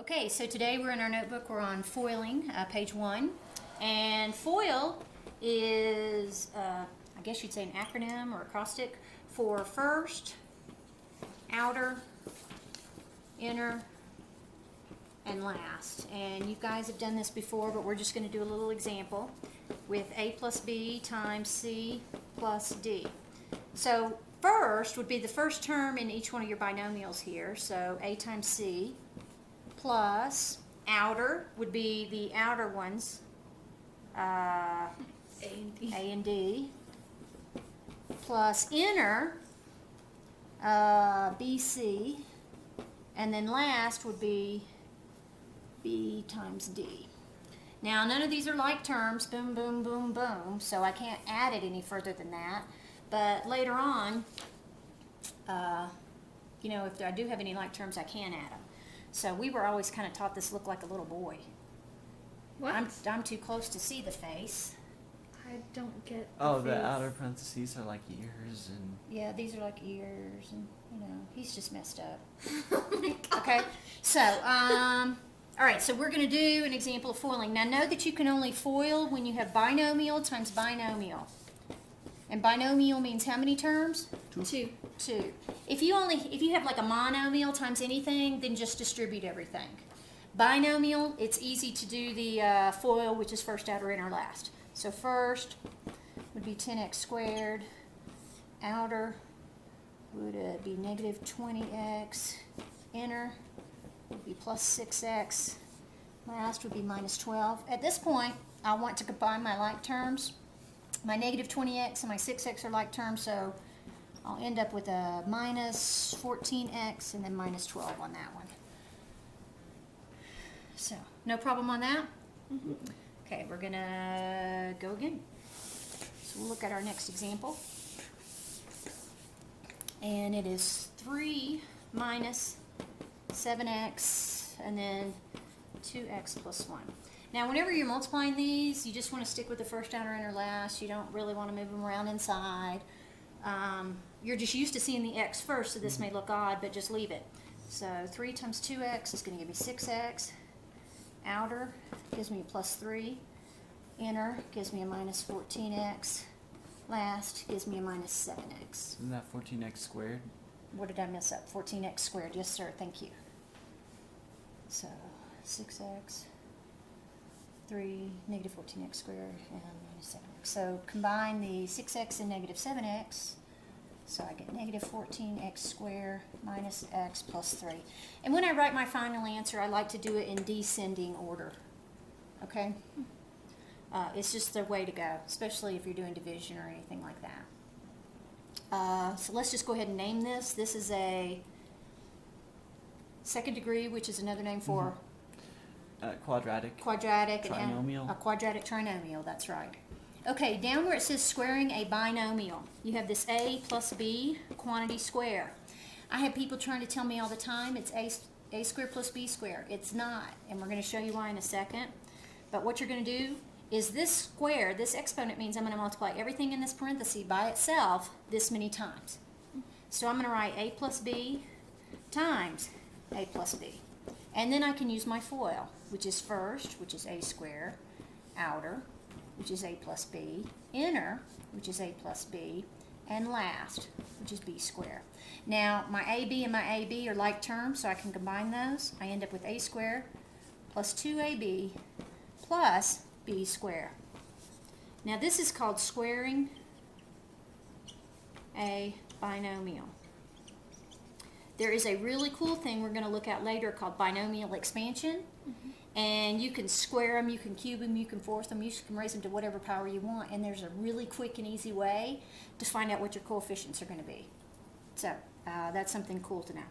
Okay, so today we're in our notebook, we're on foiling, page 1, and FOIL is, I guess you'd say an acronym or acrostic for first, outer, inner, and last. And you guys have done this before, but we're just going to do a little example with A plus B times C plus D. So first would be the first term in each one of your binomials here, so A times C, plus outer would be the outer ones, A and D, plus inner, BC, and then last would be B times D. Now none of these are like terms, boom, boom, boom, boom, so I can't add it any further than that, but later on, you know, if I do have any like terms, I can add them. So we were always kind of taught this looked like a little boy. What? I'm too close to see the face. I don't get the outer parentheses are like ears and... Yeah, these are like ears and, you know, he's just messed up. Oh my God. Okay, so, all right, so we're going to do an example of foiling. Now, know that you can only foil when you have binomial times binomial. And binomial means how many terms? Two. Two. If you have like a monomial times anything, then just distribute everything. Binomial, it's easy to do the FOIL, which is first, outer, inner, last. So first would be 10x squared. Outer would be negative 20x. Inner would be plus 6x. Last would be minus 12. At this point, I want to combine my like terms. My negative 20x and my 6x are like terms, so I'll end up with a minus 14x and then minus 12 on that one. So, no problem on that? Mm-hmm. Okay, we're going to go again. So we'll look at our next example. And it is 3 minus 7x and then 2x plus 1. Now, whenever you're multiplying these, you just want to stick with the first, outer, inner, last. You don't really want to move them around inside. You're just used to seeing the x first, so this may look odd, but just leave it. So 3 times 2x is going to give me 6x. Outer gives me a plus 3. Inner gives me a minus 14x. Last gives me a minus 7x. Isn't that 14x squared? What did I mess up? 14x squared. Yes, sir. Thank you. So 6x. 3, negative 14x squared, and minus 7x. So combine the 6x and negative 7x, so I get negative 14x squared minus x plus 3. And when I write my final answer, I like to do it in descending order, okay? It's just the way to go, especially if you're doing division or anything like that. So let's just go ahead and name this. This is a second degree, which is another name for... Quadratic trinomial. A quadratic trinomial, that's right. Okay, down where it says squaring a binomial, you have this a plus b quantity square. I have people trying to tell me all the time it's a squared plus b squared. It's not, and we're going to show you why in a second. But what you're going to do is this square, this exponent means I'm going to multiply everything in this parenthesis by itself this many times. So I'm going to write a plus b times a plus b. And then I can use my FOIL, which is first, which is a squared, outer, which is a plus b, inner, which is a plus b, and last, which is b squared. Now, my ab and my ab are like terms, so I can combine those. I end up with a squared plus 2ab plus b squared. Now, this is called squaring a binomial. There is a really cool thing we're going to look at later called binomial expansion. And you can square them, you can cube them, you can force them, you can raise them to whatever power you want. And there's a really quick and easy way to find out what your coefficients are going to be. So that's something cool to know.